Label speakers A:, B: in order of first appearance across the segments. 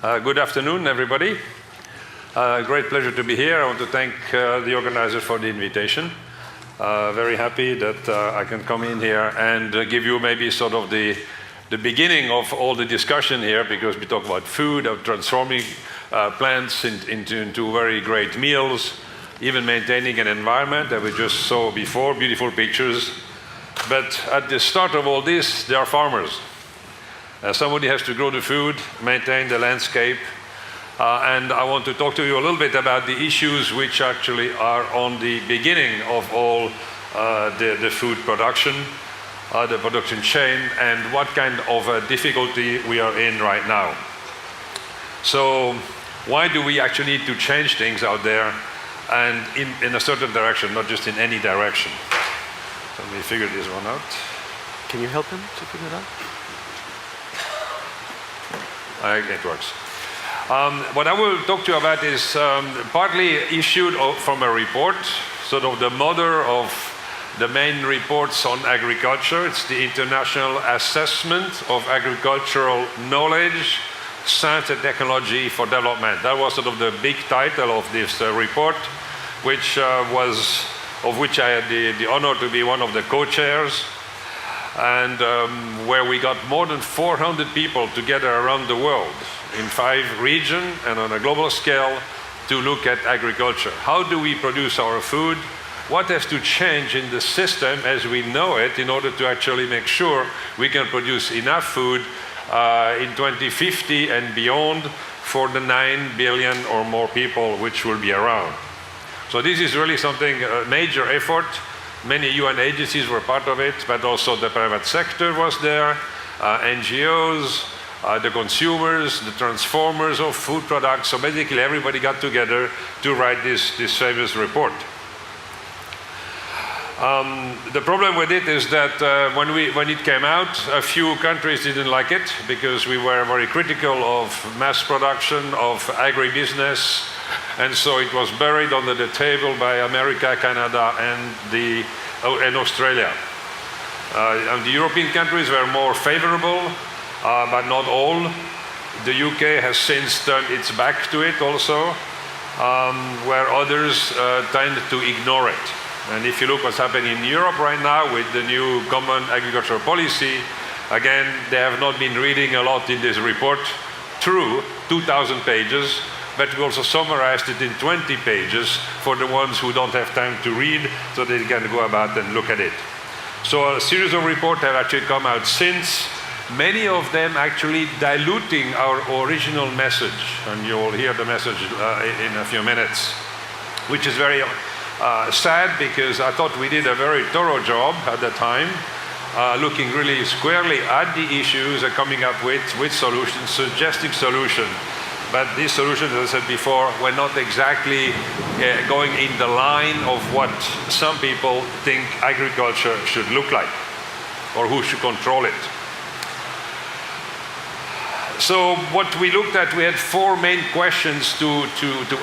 A: Good afternoon, everybody. Great pleasure to be here. I want to thank the organizers for the invitation. Very happy that I can come in here and give you maybe sort of the beginning of all the discussion here, because we talk about food, of transforming plants into very great meals, even maintaining an environment that we just saw before, beautiful pictures. But at the start of all this, there are farmers. Somebody has to grow the food, maintain the landscape, and I want to talk to you a little bit about the issues which actually are on the beginning of all the food production, the production chain, and what kind of difficulty we are in right now. So why do we actually need to change things out there and in a certain direction, not just in any direction? So let me figure this one out.
B: Can you help him to figure it out?
A: It works. What I will talk to you about is partly issued from a report, sort of the mother of the main reports on agriculture. It's the International Assessment of Agricultural Knowledge, Science and Technology for Development. That was sort of the big title of this report, which of which I had the honor to be one of the co-chairs, and where we got more than 400 people together around the world in 5 regions and on a global scale to look at agriculture. How do we produce our food? What has to change in the system as we know it in order to actually make sure we can produce enough food in 2050 and beyond for the 9 billion or more people which will be around. So this is really something, a major effort. Many UN agencies were part of it, but also the private sector was there, NGOs, the consumers, the transformers of food products. So basically everybody got together to write this famous report. The problem with it is that when it came out, a few countries didn't like it because we were very critical of mass production, of agribusiness, and so it was buried under the table by America, Canada, and Australia. And the European countries were more favorable, but not all. The UK has since turned its back to it also, where others tend to ignore it. And if you look what's happening in Europe right now with the new common agricultural policy, again, they have not been reading a lot in this report. True, 2,000 pages, but we also summarized it in 20 pages for the ones who don't have time to read, so they can go about and look at it. So a series of reports have actually come out since, many of them actually diluting our original message, and you'll hear the message in a few minutes, which is very sad, because I thought we did a very thorough job at the time, looking really squarely at the issues and coming up with solutions, suggesting solutions. But these solutions, as I said before, were not exactly going in the line of what some people think agriculture should look like, or who should control it. So what we looked at, we had 4 main questions to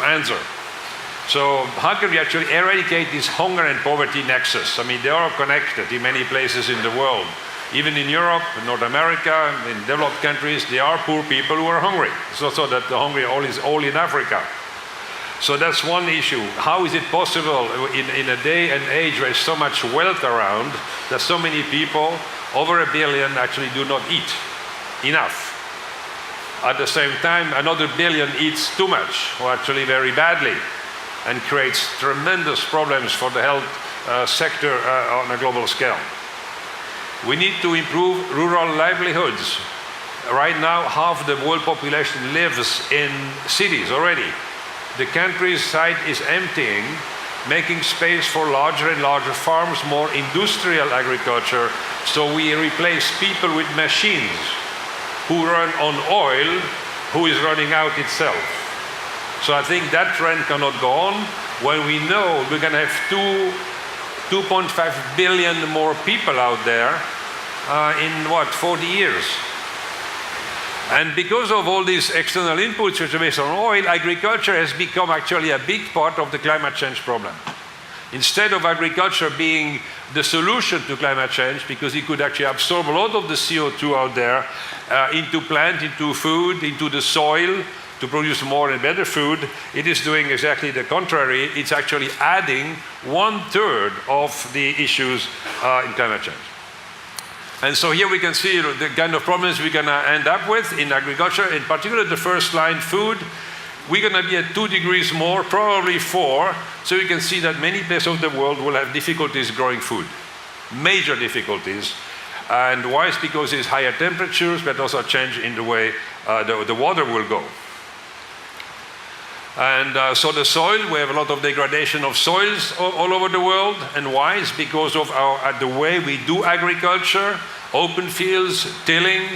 A: answer. So how can we actually eradicate this hunger and poverty nexus? I mean, they are connected in many places in the world. Even in Europe, in North America, in developed countries, there are poor people who are hungry. It's also that the hungry is all in Africa. So that's one issue. How is it possible in a day and age where there's so much wealth around, that so many people, over 1 billion, actually do not eat enough? At the same time, another 1 billion eats too much, or actually very badly, and creates tremendous problems for the health sector on a global scale. We need to improve rural livelihoods. Right now, half the world population lives in cities already. The countryside is emptying, making space for larger and larger farms, more industrial agriculture. So we replace people with machines who run on oil, who is running out itself. So I think that trend cannot go on when we know we're going to have 2.5 billion more people out there in 40 years. And because of all these external inputs which are based on oil, agriculture has become actually a big part of the climate change problem. Instead of agriculture being the solution to climate change, because it could actually absorb a lot of the CO2 out there into plant, into food, into the soil, to produce more and better food, it is doing exactly the contrary. It's actually adding 1/3 of the issues in climate change. And so here we can see the kind of problems we're going to end up with in agriculture, in particular the first line, food. We're going to be at 2 degrees more, probably 4, so you can see that many places of the world will have difficulties growing food, major difficulties. And why? It's because it's higher temperatures, but also a change in the way the water will go. And so the soil, we have a lot of degradation of soils all over the world. And why? It's because of the way we do agriculture, open fields, tilling,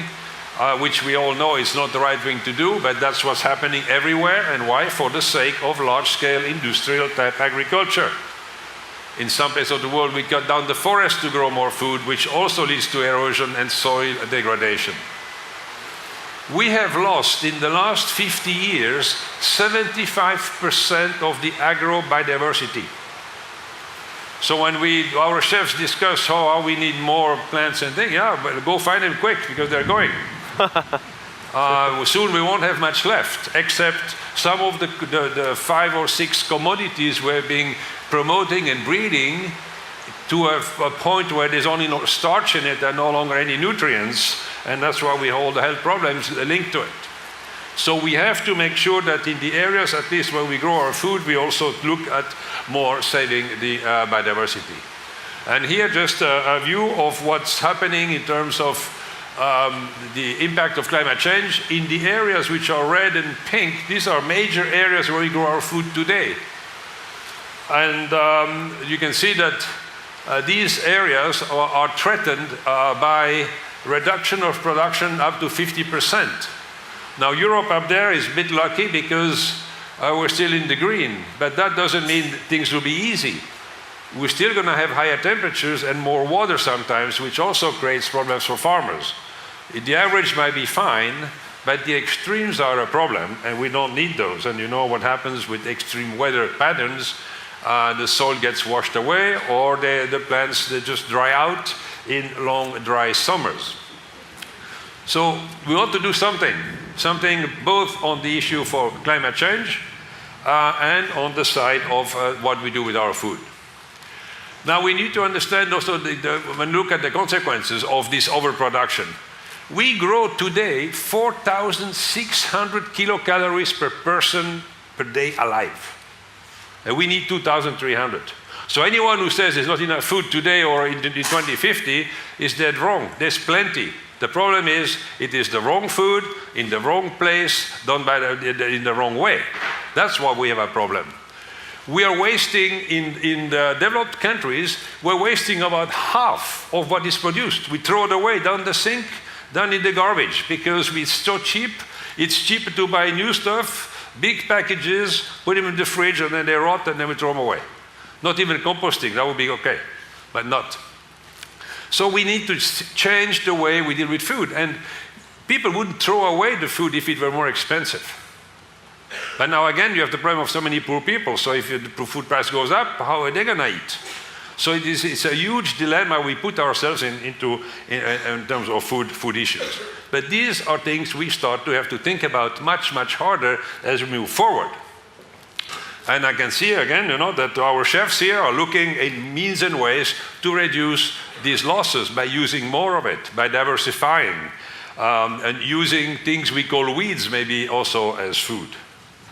A: which we all know is not the right thing to do, but that's what's happening everywhere. And why? For the sake of large-scale industrial type agriculture. In some places of the world, we cut down the forest to grow more food, which also leads to erosion and soil degradation. We have lost, in the last 50 years, 75% of the agro biodiversity. So when our chefs discuss how we need more plants and things, yeah, but go find them quick, because they're going. Soon we won't have much left, except some of the 5 or 6 commodities we're being promoting and breeding to a point where there's only no starch in it and no longer any nutrients, and that's why we have all the health problems linked to it. So we have to make sure that in the areas, at least where we grow our food, we also look at more saving the biodiversity. And here just a view of what's happening in terms of the impact of climate change. In the areas which are red and pink, these are major areas where we grow our food today. And you can see that these areas are threatened by reduction of production up to 50%. Now Europe up there is a bit lucky because we're still in the green, but that doesn't mean things will be easy. We're still going to have higher temperatures and more water sometimes, which also creates problems for farmers. The average might be fine, but the extremes are a problem, and we don't need those. And you know what happens with extreme weather patterns. The soil gets washed away, or the plants they just dry out in long, dry summers. So we want to do something both on the issue for climate change and on the side of what we do with our food. Now we need to understand also when we look at the consequences of this overproduction. We grow today 4,600 kilocalories per person per day alive. And we need 2,300. So anyone who says there's not enough food today or in 2050 is dead wrong. There's plenty. The problem is it is the wrong food, in the wrong place, done in the wrong way. That's why we have a problem. We are wasting, in the developed countries, we're wasting about half of what is produced. We throw it away down the sink, down in the garbage, because it's so cheap. It's cheaper to buy new stuff, big packages, put them in the fridge, and then they rot, and then we throw them away. Not even composting, that would be okay, but not. So we need to change the way we deal with food. And people wouldn't throw away the food if it were more expensive. But now again, you have the problem of so many poor people. So if the food price goes up, how are they going to eat? So it's a huge dilemma we put ourselves in terms of food issues. But these are things we start to have to think about much, much harder as we move forward. And I can see again, that our chefs here are looking at means and ways to reduce these losses by using more of it, by diversifying, and using things we call weeds maybe also as food.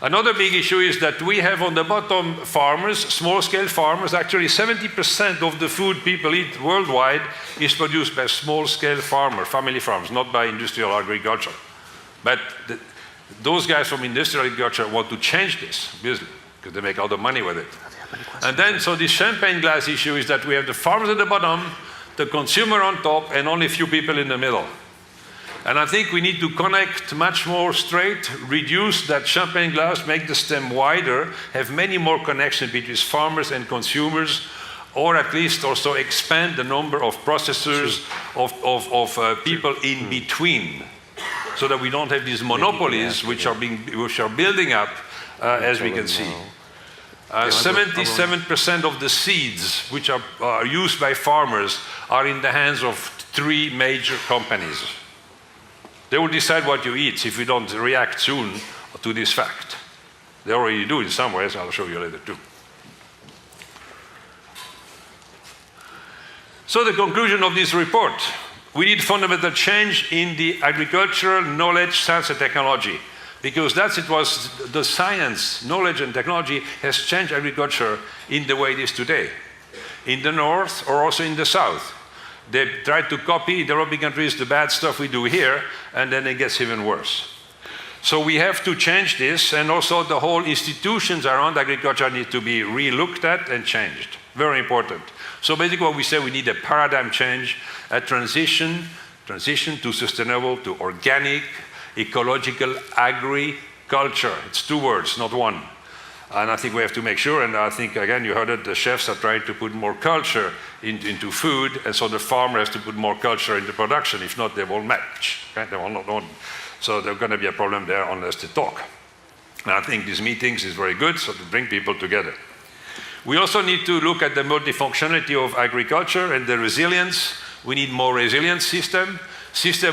A: Another big issue is that we have on the bottom farmers, small-scale farmers. Actually 70% of the food people eat worldwide is produced by small-scale farmers, family farms, not by industrial agriculture. But those guys from industrial agriculture want to change this, obviously, because they make all the money with it. And then, so this champagne glass issue is that we have the farmers at the bottom, the consumer on top, and only a few people in the middle. And I think we need to connect much more straight, reduce that champagne glass, make the stem wider, have many more connections between farmers and consumers, or at least also expand the number of processors, of people in between, so that we don't have these monopolies which are building up, as we can see. 77% of the seeds which are used by farmers are in the hands of 3 major companies. They will decide what you eat if you don't react soon to this fact. They already do in some ways, I'll show you later too. So the conclusion of this report, we need fundamental change in the agricultural knowledge, science and technology, because it was the science, knowledge and technology has changed agriculture in the way it is today. In the north or also in the south. They try to copy in developing countries the bad stuff we do here, and then it gets even worse. So we have to change this, and also the whole institutions around agriculture need to be re-looked at and changed. Very important. So basically what we say, we need a paradigm change, a transition to sustainable, to organic, ecological agriculture. It's 2 words, not 1. And I think we have to make sure, and I think, again, you heard it, the chefs are trying to put more culture into food, and so the farmer has to put more culture into production. If not, they won't match. Okay? They will not. So there's going to be a problem there unless they talk. And I think these meetings is very good, so to bring people together. We also need to look at the multifunctionality of agriculture and the resilience. We need more resilient systems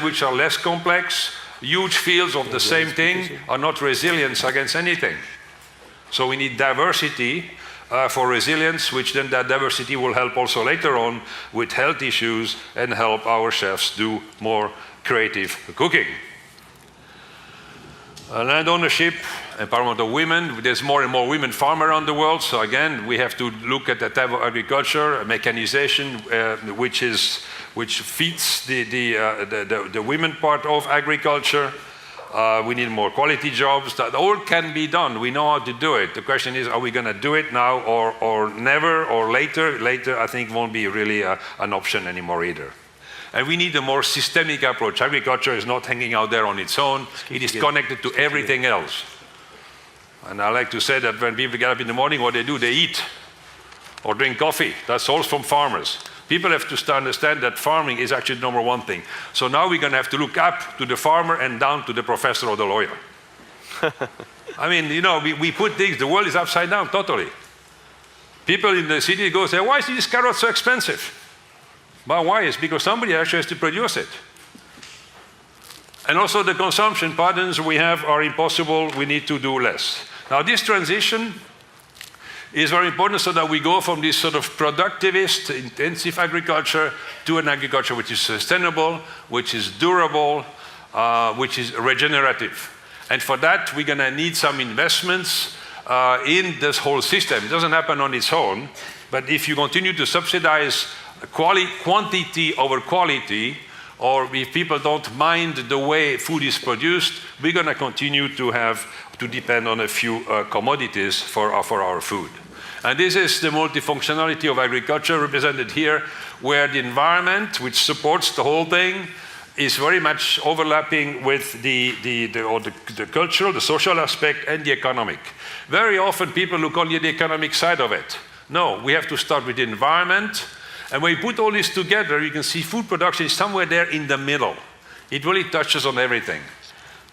A: which are less complex. Huge fields of the same thing are not resilient against anything. So we need diversity for resilience, which then that diversity will help also later on with health issues and help our chefs do more creative cooking. Land ownership, empowerment of women. There's more and more women farmers around the world. So again, we have to look at the type of agriculture, mechanization, which feeds the women part of agriculture. We need more quality jobs. That all can be done. We know how to do it. The question is, are we going to do it now or never or later? Later, I think, won't be really an option anymore either. And we need a more systemic approach. Agriculture is not hanging out there on its own. It is connected to everything else. And I like to say that when people get up in the morning, what they do, they eat or drink coffee. That's all from farmers. People have to understand that farming is actually the number 1 thing. So now we're going to have to look up to the farmer and down to the professor or the lawyer. I mean, you know, we put things, the world is upside down totally. People in the city go say, why is this carrot so expensive? But why? It's because somebody actually has to produce it. And also the consumption patterns we have are impossible. We need to do less. Now this transition is very important so that we go from this sort of productivist, intensive agriculture to an agriculture which is sustainable, which is durable, which is regenerative. And for that, we're going to need some investments in this whole system. It doesn't happen on its own, but if you continue to subsidize quantity over quality, or if people don't mind the way food is produced, we're going to continue to have to depend on a few commodities for our food. And this is the multifunctionality of agriculture represented here, where the environment, which supports the whole thing, is very much overlapping with the cultural, the social aspect, and the economic. Very often people look only at the economic side of it. No, we have to start with the environment. And when you put all this together, you can see food production is somewhere there in the middle. It really touches on everything.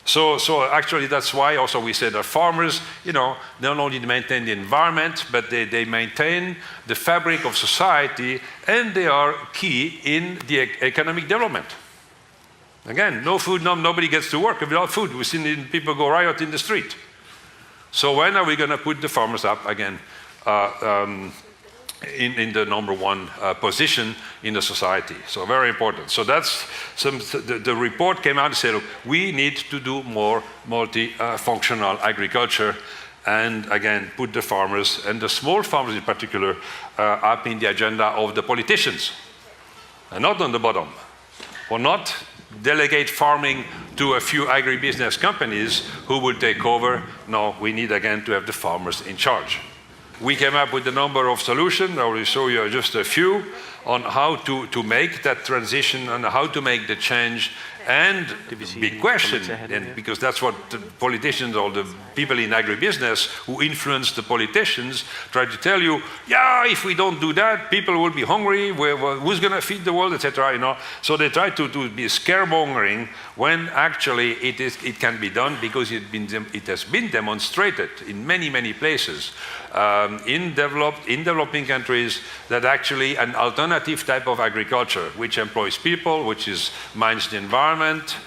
A: So actually that's why also we said that farmers, you know, not only maintain the environment, but they maintain the fabric of society, and they are key in the economic development. Again, no food, nobody gets to work. Without food, we've seen people go riot in the street. So when are we going to put the farmers up again in the number 1 position in the society? So very important. So that's the report came out and said, look, we need to do more multifunctional agriculture, and again put the farmers and the small farmers in particular up in the agenda of the politicians, and not on the bottom. Or not delegate farming to a few agribusiness companies who will take over. No, we need again to have the farmers in charge. We came up with a number of solutions. I will show you just a few on how to make that transition and how to make the change And
B: Did we see
A: big
B: any
A: question,
B: comments ahead
A: and
B: here?
A: because that's what the politicians or the people in agribusiness who influence the politicians try to tell you, yeah, if we don't do that, people will be hungry, who's going to feed the world, etc. You know? So they try to be scaremongering when actually it can be done because it has been demonstrated in many, many places in developing countries that actually an alternative type of agriculture which employs people, which minds the environment,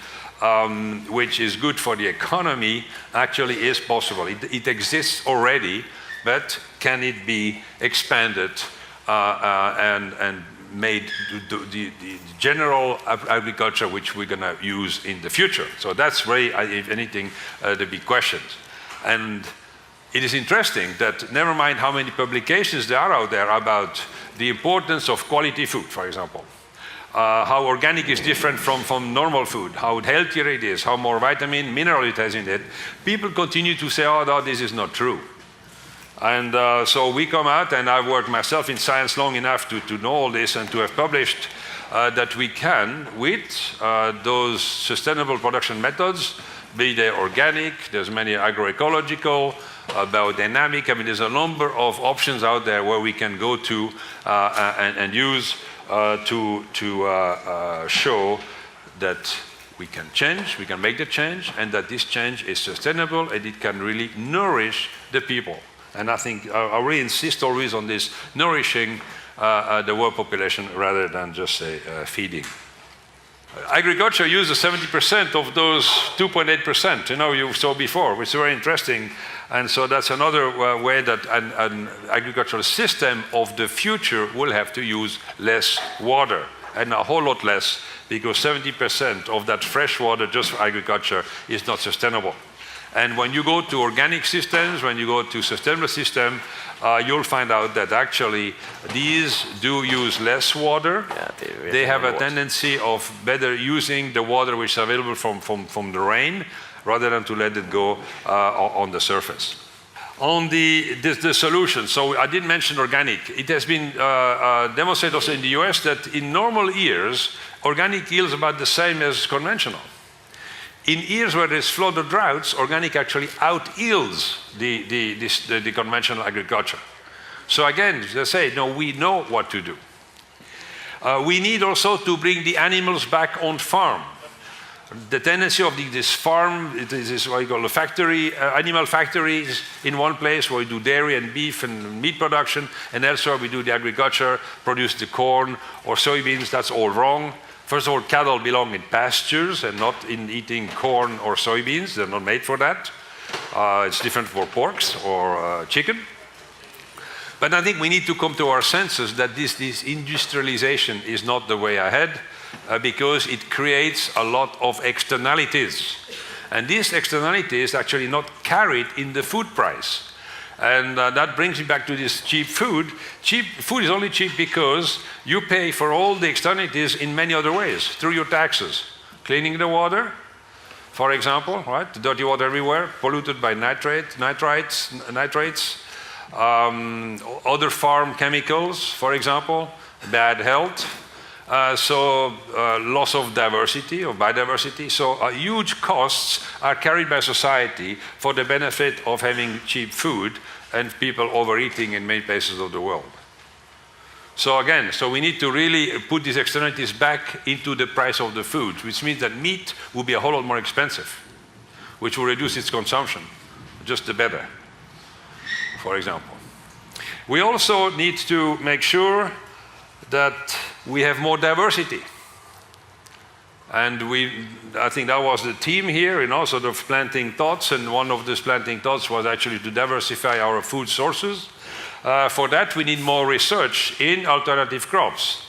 A: which is good for the economy, actually is possible. It exists already, but can it be expanded and made the general agriculture which we're going to use in the future? So that's very, if anything, the big questions. And it is interesting that never mind how many publications there are out there about the importance of quality food, for example. How organic is different from normal food, how healthier it is, how more vitamin, mineral it has in it. People continue to say, oh, no, this is not true. And so we come out, and I've worked myself in science long enough to know all this and to have published that we can, with those sustainable production methods, be they organic, there's many agroecological, biodynamic, I mean, there's a number of options out there where we can go to and use to show that we can change, we can make the change, and that this change is sustainable and it can really nourish the people. And I think I really insist always on this nourishing the world population rather than just say feeding. Agriculture uses 70% of those 2.8%, you know, you saw before, which is very interesting. And so that's another way that an agricultural system of the future will have to use less water, and a whole lot less, because 70% of that fresh water just for agriculture is not sustainable. And when you go to organic systems, when you go to sustainable systems, you'll find out that actually these do use less water.
B: Yeah,
A: they have a tendency of better using the water which is available from the rain, rather than to let it go on the surface. On the solution, so I did mention organic. It has been demonstrated also in the US that in normal years, organic yields about the same as conventional. In years where there's flood or droughts, organic actually out-yields the conventional agriculture. So again, as I say, no, we know what to do. We need also to bring the animals back on farm. The tendency of this farm, it is what you call a factory, animal factories in one place where we do dairy and beef and meat production, and elsewhere we do the agriculture, produce the corn or soybeans. That's all wrong. First of all, cattle belong in pastures and not in eating corn or soybeans. They're not made for that. It's different for porks or chicken. But I think we need to come to our senses that this industrialization is not the way ahead, because it creates a lot of externalities. And these externalities actually not carried in the food price. And that brings me back to this cheap food. Cheap food is only cheap because you pay for all the externalities in many other ways, through your taxes. Cleaning the water, for example, right? The dirty water everywhere, polluted by nitrates, other farm chemicals, for example, bad health. Loss of diversity, of biodiversity. So huge costs are carried by society for the benefit of having cheap food and people overeating in many places of the world. So again, we need to really put these externalities back into the price of the food, which means that meat will be a whole lot more expensive, which will reduce its consumption, just the better, for example. We also need to make sure that we have more diversity. And I think that was the theme here, sort of planting thoughts, and one of those planting thoughts was actually to diversify our food sources. For that, we need more research in alternative crops.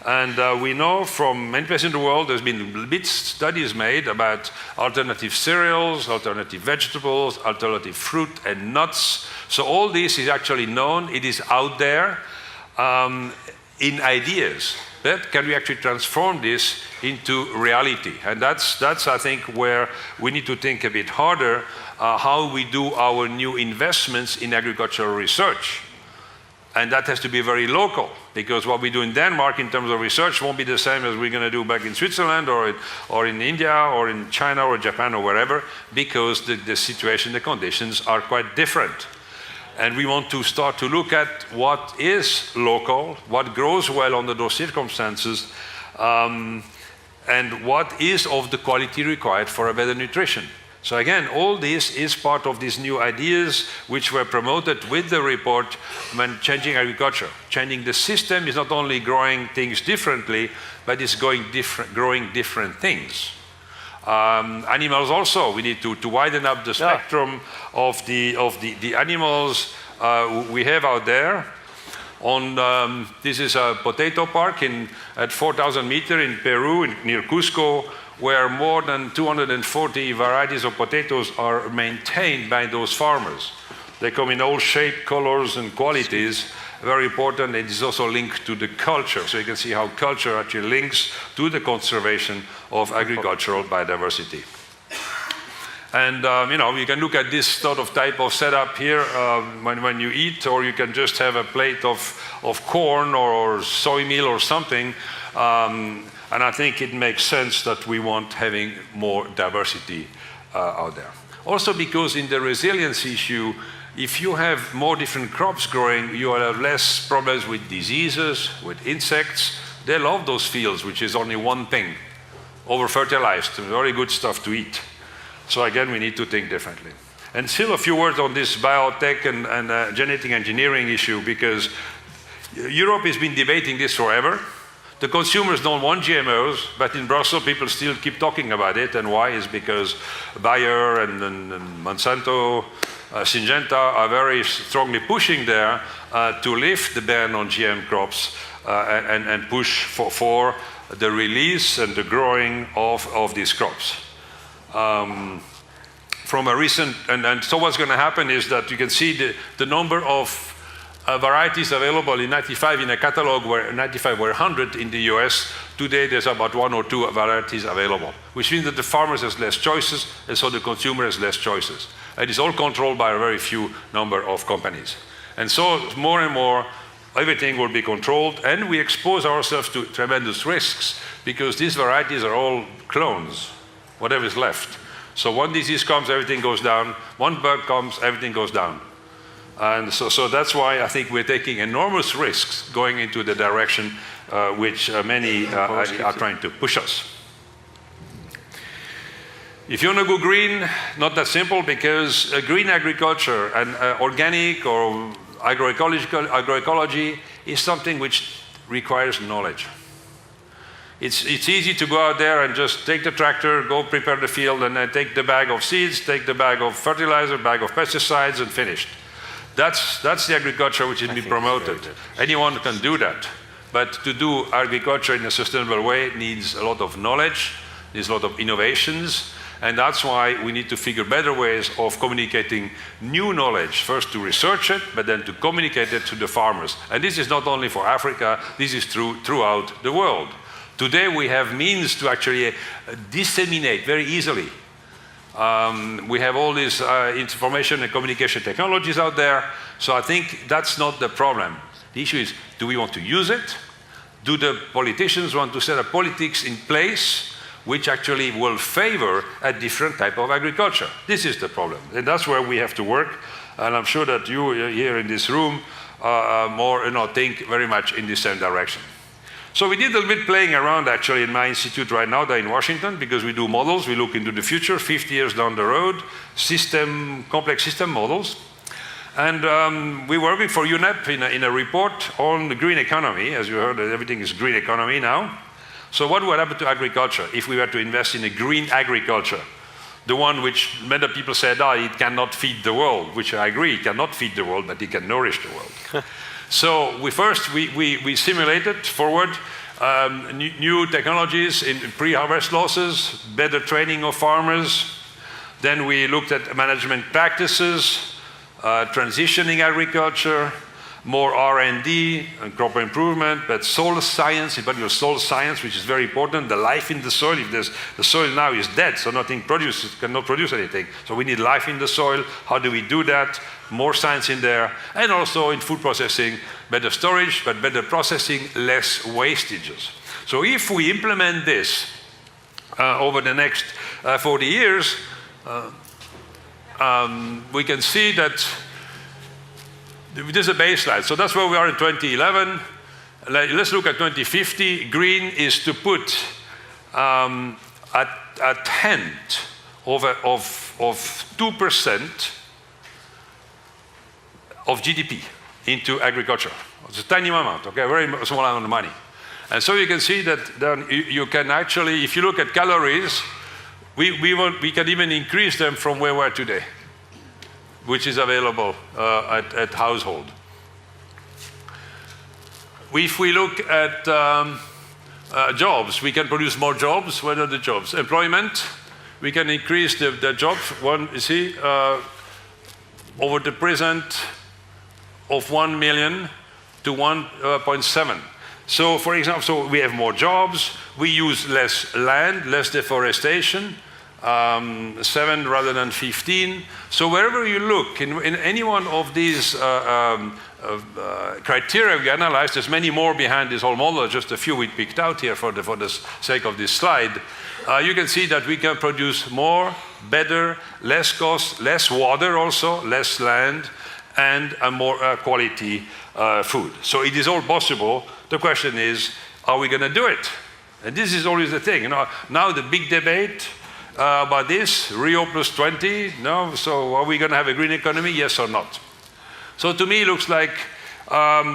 A: And we know from many places in the world, there's been big studies made about alternative cereals, alternative vegetables, alternative fruit and nuts. So all this is actually known, it is out there in ideas. But can we actually transform this into reality? And that's I think, where we need to think a bit harder how we do our new investments in agricultural research. And that has to be very local, because what we do in Denmark in terms of research won't be the same as we're going to do back in Switzerland or in India or in China or Japan or wherever, because the situation, the conditions are quite different. And we want to start to look at what is local, what grows well under those circumstances, and what is of the quality required for a better nutrition. So again, all this is part of these new ideas which were promoted with the report when changing agriculture. Changing the system is not only growing things differently, but it's growing different things. Animals also, we need to widen up the spectrum of the animals we have out there. This is a potato park at 4,000 meters in Peru, near Cusco, where more than 240 varieties of potatoes are maintained by those farmers. They come in all shapes, colors, and qualities. Very important, it is also linked to the culture. So you can see how culture actually links to the conservation of agricultural biodiversity. And you can look at this sort of type of setup here when you eat, or you can just have a plate of corn or soy meal or something. And I think it makes sense that we want having more diversity out there. Also because in the resilience issue, if you have more different crops growing, you will have less problems with diseases, with insects. They love those fields, which is only one thing, over-fertilized, very good stuff to eat. So again, we need to think differently. And still a few words on this biotech and genetic engineering issue, because Europe has been debating this forever. The consumers don't want GMOs, but in Brussels people still keep talking about it. And why? Is because Bayer and Monsanto, Syngenta are very strongly pushing there to lift the ban on GM crops and push for the release and the growing of these crops. From a recent, and so what's going to happen is that you can see the number of varieties available in 95 in a catalog, where 95 were 100 in the US. Today there's about 1 or 2 varieties available, which means that the farmers has less choices, and so the consumer has less choices. And it's all controlled by a very few number of companies. And so more and more, everything will be controlled, and we expose ourselves to tremendous risks, because these varieties are all clones, whatever is left. So one disease comes, everything goes down. One bug comes, everything goes down. And so that's why I think we're taking enormous risks going into the direction which many are trying to push us. If you want to go green, not that simple, because green agriculture and organic or agroecology is something which requires knowledge. It's easy to go out there and just take the tractor, go prepare the field, and then take the bag of seeds, take the bag of fertilizer, bag of pesticides, and finished. That's the agriculture which is being promoted. Anyone can do that. But to do agriculture in a sustainable way needs a lot of knowledge, needs a lot of innovations, and that's why we need to figure better ways of communicating new knowledge, first to research it, but then to communicate it to the farmers. And this is not only for Africa, this is throughout the world. Today we have means to actually disseminate very easily. We have all these information and communication technologies out there, so I think that's not the problem. The issue is, do we want to use it? Do the politicians want to set up politics in place which actually will favor a different type of agriculture? This is the problem, and that's where we have to work, and I'm sure that you here in this room think very much in the same direction. So we did a little bit playing around actually in my institute right now, there in Washington, because we do models, we look into the future, 50 years down the road, complex system models. And we're working for UNEP in a report on the green economy. As you heard, everything is green economy now. So what would happen to agriculture if we were to invest in a green agriculture? The one which many people said, it cannot feed the world, which I agree, it cannot feed the world, but it can nourish the world. So we simulated forward new technologies in pre-harvest losses, better training of farmers. Then we looked at management practices, transitioning agriculture, more R&D and crop improvement, but soil science, in particular soil science, which is very important, the life in the soil. If the soil now is dead, so nothing produces, cannot produce anything. So we need life in the soil. How do we do that? More science in there. And also in food processing, better storage, but better processing, less wastages. So if we implement this over the next 40 years, we can see that this is a baseline. So that's where we are in 2011. Let's look at 2050. Green is to put a tenth of 2% of GDP into agriculture. It's a tiny amount, okay, a very small amount of money. And so you can see that then you can actually, if you look at calories, we can even increase them from where we are today, which is available at household. If we look at jobs, we can produce more jobs. What are the jobs? Employment, we can increase the jobs. One, you see, over the present of 1 million to 1.7. So, for example, so we have more jobs, we use less land, less deforestation, 7 rather than 15. So wherever you look, in any one of these criteria we analyzed, there's many more behind this whole model, just a few we picked out here for the sake of this slide. You can see that we can produce more, better, less cost, less water also, less land, and a more quality food. So it is all possible. The question is, are we going to do it? And this is always the thing. You know, now the big debate about this, Rio plus 20, no? So are we going to have a green economy, yes or not? So to me, it looks like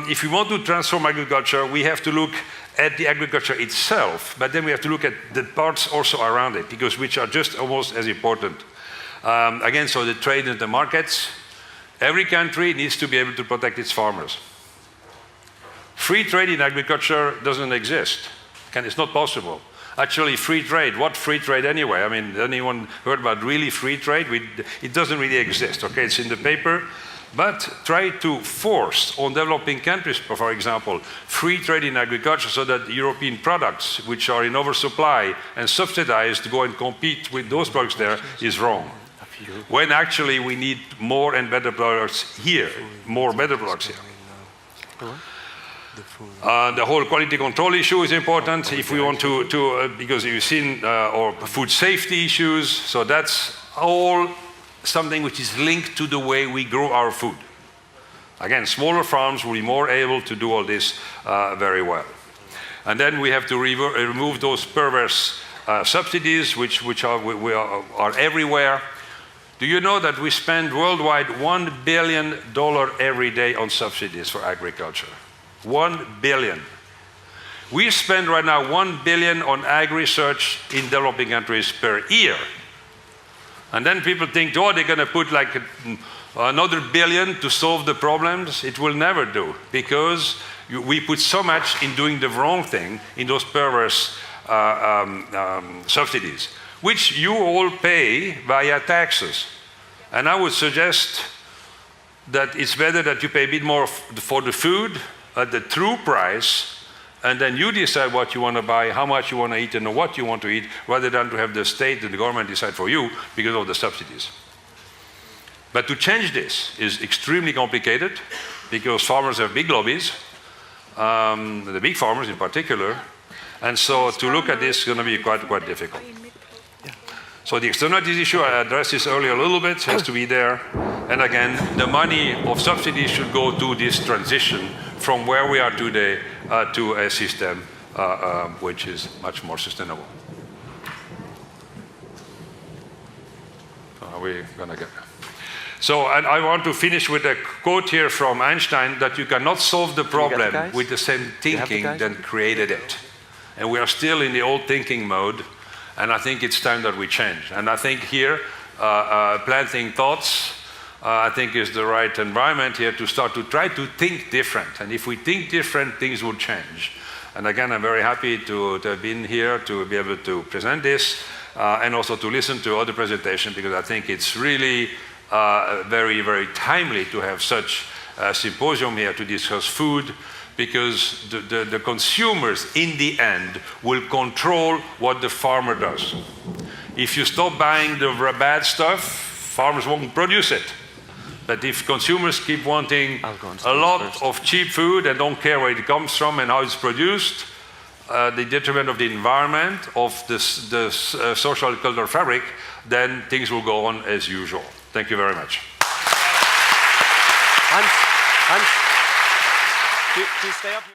A: if we want to transform agriculture, we have to look at the agriculture itself, but then we have to look at the parts also around it, because which are just almost as important. Again, so the trade and the markets, every country needs to be able to protect its farmers. Free trade in agriculture doesn't exist. It's not possible. Actually, free trade, what free trade anyway? I mean, anyone heard about really free trade? It doesn't really exist, okay? It's in the paper. But try to force on developing countries, for example, free trade in agriculture so that European products, which are in oversupply and subsidized, to go and compete with those products there is wrong. When actually we need more and better products here, more better products here. The whole quality control issue is important if we want to because you've seen, or food safety issues, so that's all something which is linked to the way we grow our food. Again, smaller farms will be more able to do all this very well. And then we have to remove those perverse subsidies which are everywhere. Do you know that we spend worldwide $1 billion every day on subsidies for agriculture? 1 billion. We spend right now 1 billion on agri-research in developing countries per year. And then people think, oh, they're going to put like another billion to solve the problems. It will never do, because we put so much in doing the wrong thing in those perverse subsidies, which you all pay via taxes. And I would suggest that it's better that you pay a bit more for the food at the true price, and then you decide what you want to buy, how much you want to eat, and what you want to eat, rather than to have the state and the government decide for you because of the subsidies. But to change this is extremely complicated, because farmers have big lobbies, the big farmers in particular, and so to look at this is going to be quite difficult. So the externalities issue, I addressed this earlier a little bit, has to be there. And again, the money of subsidies should go to this transition from where we are today to a system which is much more sustainable. So are we going to get there? So I want to finish with a quote here from Einstein, that you cannot solve the problem with the same thinking that created it. And we are still in the old thinking mode. And I think it's time that we change. And I think here, planting thoughts, I think is the right environment here to start to try to think different. And if we think different, things will change. And again, I'm very happy to have been here, to be able to present this, and also to listen to other presentations, because I think it's really very, very timely to have such symposium here to discuss food, because the consumers in the end will control what the farmer does. If you stop buying the bad stuff, farmers won't produce it. But if consumers keep wanting a lot of cheap food and don't care where it comes from and how it's produced, the detriment of the environment, of the social and cultural fabric, then things will go on as usual. Thank you very much.
B: Hans, do you stay up here?